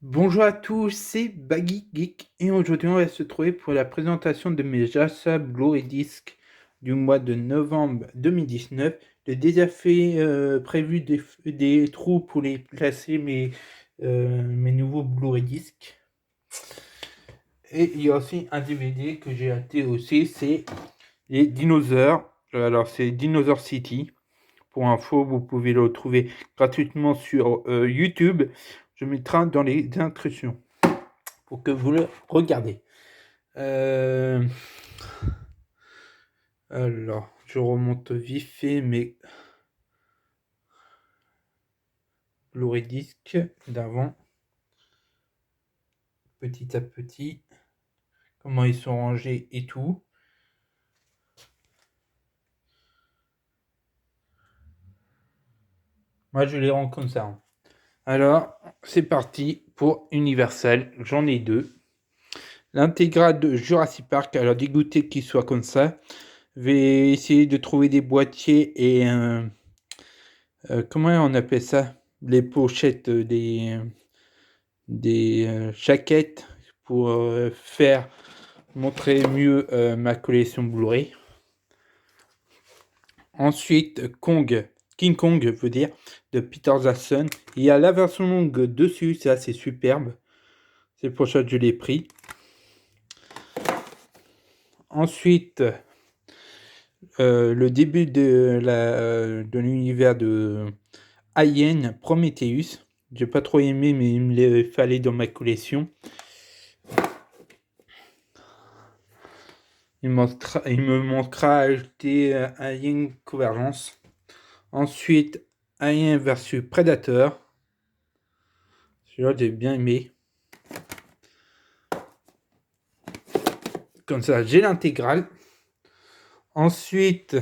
Bonjour à tous, c'est Baggy Geek et aujourd'hui on va se trouver pour la présentation de mes achats Blu-ray Disc du mois de novembre 2019. J'ai déjà fait prévu des trous pour les placer mes nouveaux Blu-ray Disc. Et il y a aussi un DVD que j'ai acheté aussi, c'est les dinosaures. Alors c'est Dinosaur City. Pour info, vous pouvez le retrouver gratuitement sur YouTube. Je mettrai dans les inscriptions pour que vous le regardez. Euh, alors, je remonte vite fait mes Blu-ray disques d'avant, petit à petit, comment ils sont rangés et tout. Moi, je les rends comme ça, hein. Alors, c'est parti pour Universal. J'en ai deux. L'intégrale de Jurassic Park. Alors, dégoûté qu'il soit comme ça. Je vais essayer de trouver des boîtiers et comment on appelle ça? Les pochettes des jaquettes pour faire montrer mieux ma collection Blu-ray. Ensuite, King Kong veut dire, de Peter Jackson. Il y a la version longue dessus, c'est assez superbe. C'est pour ça que je l'ai pris. Ensuite, le début de l'univers de Alien Prometheus. J'ai pas trop aimé, mais il me fallait dans ma collection. Il me manquera à ajouter Alien Convergence. Ensuite, Alien vs Predator. Celui-là, j'ai bien aimé. Comme ça, j'ai l'intégrale. Ensuite,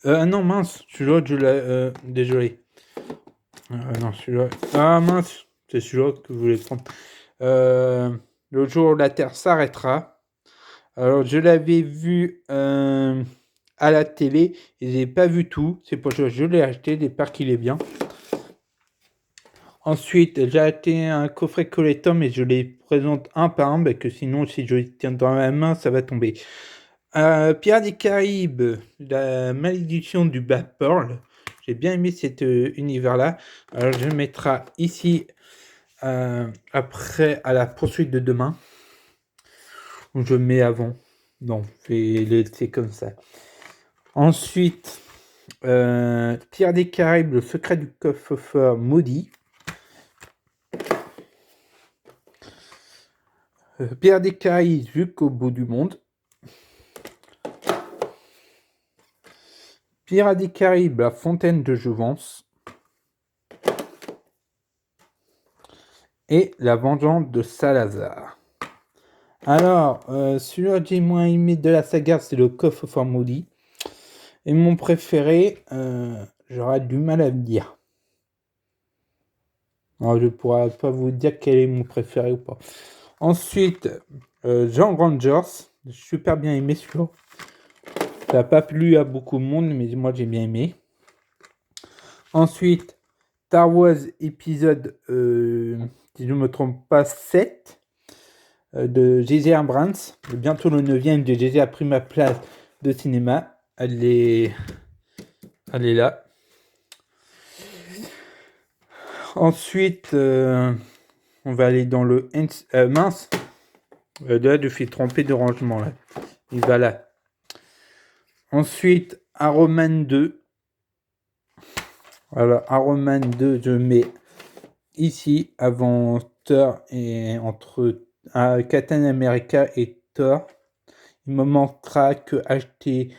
non, mince, celui-là, je l'ai. Désolé. Non, celui-là. Ah, mince, c'est celui-là que je voulais prendre. Le jour où la Terre s'arrêtera. Alors, je l'avais vu à la télé et j'ai pas vu tout. C'est pour ça que je l'ai acheté. J'espère qu'il est bien. Ensuite, j'ai acheté un coffret collector, mais je les présente un par un, parce que sinon, si je les tiens dans la main, ça va tomber. Pierre des Caraïbes, la malédiction du Bad Pearl. J'ai bien aimé cet univers-là. Alors, je le mettrai ici, après, à la poursuite de demain. Ou je mets avant. Non, je vais le laisser comme ça. Ensuite, Pierre des Caraïbes, le secret du coffre-fort maudit. Pierre des Caraïbes jusqu'au bout du monde. Pirates des Caraïbes, la fontaine de Jouvence. Et la vengeance de Salazar. Alors, celui-là que j'ai moins aimé de la saga, c'est le coffre-fort maudit. Et mon préféré, j'aurais du mal à le dire. Alors, je ne pourrais pas vous dire quel est mon préféré ou pas. Ensuite, Jean Rangers. Super bien aimé celui-là. Ça n'a pas plu à beaucoup de monde, mais moi j'ai bien aimé. Ensuite, Star Wars épisode, si je ne me trompe pas, 7 de J.J. Abrams. Bientôt le 9e de J.J. a pris ma place de cinéma. Elle est là. Ensuite, on va aller dans le mince. Là, je suis trompé de rangement. Là. Il va là. Ensuite, Iron Man 2. Alors, Iron Man 2, je mets ici avant Thor et entre Captain America et Thor. Il me manquera que acheter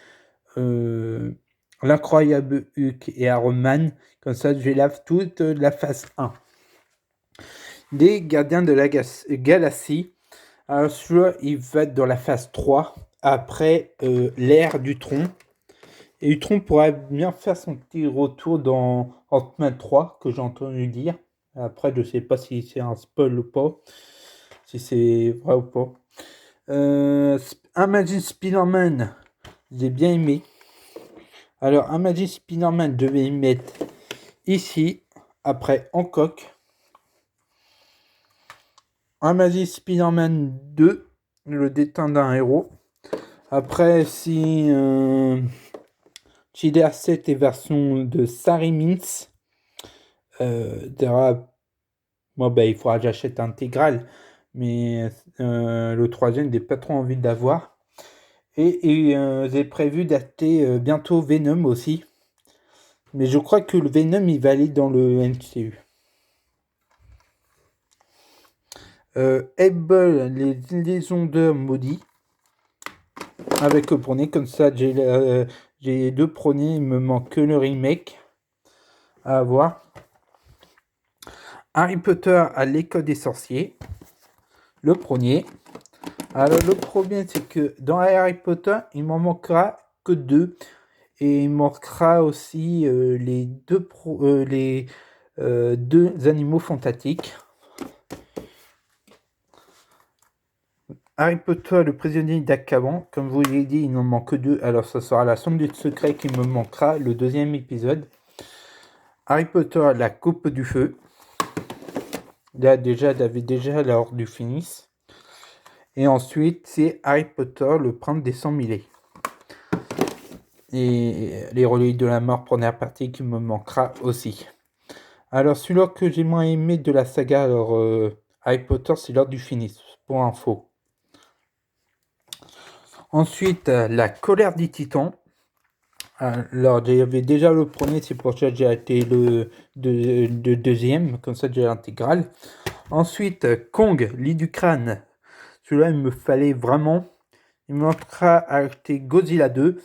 l'incroyable Hulk et Iron Man. Comme ça, je lave toute la phase 1. Des gardiens de la galaxie. Alors, celui-là, il va être dans la phase 3. Après l'ère d'Ultron. Et Ultron pourrait bien faire son petit retour dans Ant-Man 3, que j'ai entendu dire. Après, je sais pas si c'est un spoil ou pas. Si c'est vrai ou pas. Amazing Spider-Man, j'ai bien aimé. Alors, Amazing Spider-Man, je vais y mettre ici. Après, Hancock. Amazing Spider-Man 2, le destin d'un héros. Après, si JDR7 est version de Sari Mintz, moi, il faudra que j'achète intégrale, mais le troisième, j'ai pas trop envie d'avoir. Et j'ai prévu d'acheter bientôt Venom aussi. Mais je crois que le Venom, il va aller dans le MCU. Able, les liaisons de maudits. Avec le premier, comme ça, j'ai les deux premiers, il me manque que le remake à avoir. Harry Potter à l'école des sorciers. Le premier. Alors, le premier, c'est que dans Harry Potter, il m'en manquera que 2. Et il manquera aussi les deux animaux fantastiques. Harry Potter, le prisonnier d'Azkaban. Comme vous l'avez dit, il n'en manque que 2. Alors, ça sera la Chambre du secret qui me manquera, le deuxième épisode. Harry Potter, la coupe du feu. Là, j'avais déjà l'ordre du Phénix. Et ensuite, c'est Harry Potter, le prince des 100 millets. Et les reliques de la mort, première partie qui me manquera aussi. Alors, celui-là que j'ai moins aimé de la saga, Harry Potter, c'est l'ordre du Phénix, pour info. Ensuite, la colère des titans. Alors, j'avais déjà le premier, c'est pour ça que j'ai acheté le deuxième, comme ça j'ai l'intégrale. Ensuite, Kong, lit du crâne. Celui-là, il me fallait vraiment. Il me manquera à acheter Godzilla 2.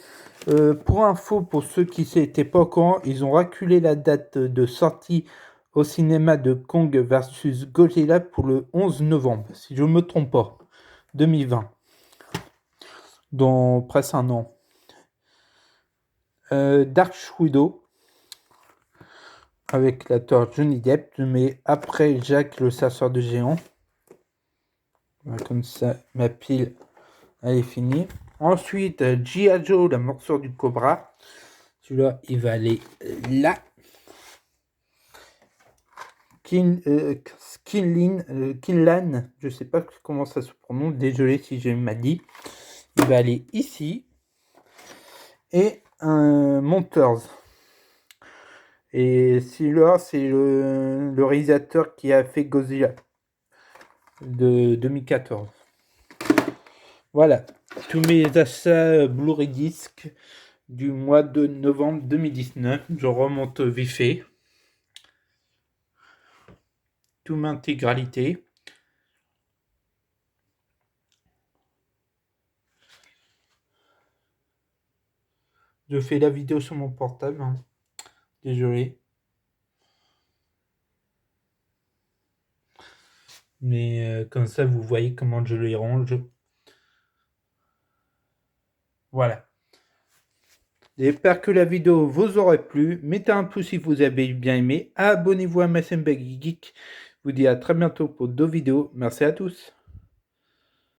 Pour info, pour ceux qui n'étaient pas au courant, ils ont reculé la date de sortie au cinéma de Kong versus Godzilla pour le 11 novembre, si je ne me trompe pas, 2020. Dans presque un an. Dark Widow, avec l'acteur Johnny Depp, mais après Jack le chasseur de géants. Comme ça, ma pile elle est finie. Ensuite, G.I. Joe, la morsure du cobra. Celui-là, il va aller là. Kinlan, je sais pas comment ça se prononce, désolé si j'ai mal dit. Il va aller ici. Et un Monters. Et celui-là, c'est le réalisateur qui a fait Godzilla de 2014. Voilà, tous mes achats Blu-ray disc du mois de novembre 2019. Je remonte vite fait. Toute ma intégralité. Je fais la vidéo sur mon portable. Hein. Désolé. Mais comme ça, vous voyez comment je les range. Voilà. J'espère que la vidéo vous aurait plu. Mettez un pouce si vous avez bien aimé. Abonnez-vous à ma chaîne Baggy Geek. Je vous dis à très bientôt pour d'autres vidéos. Merci à tous.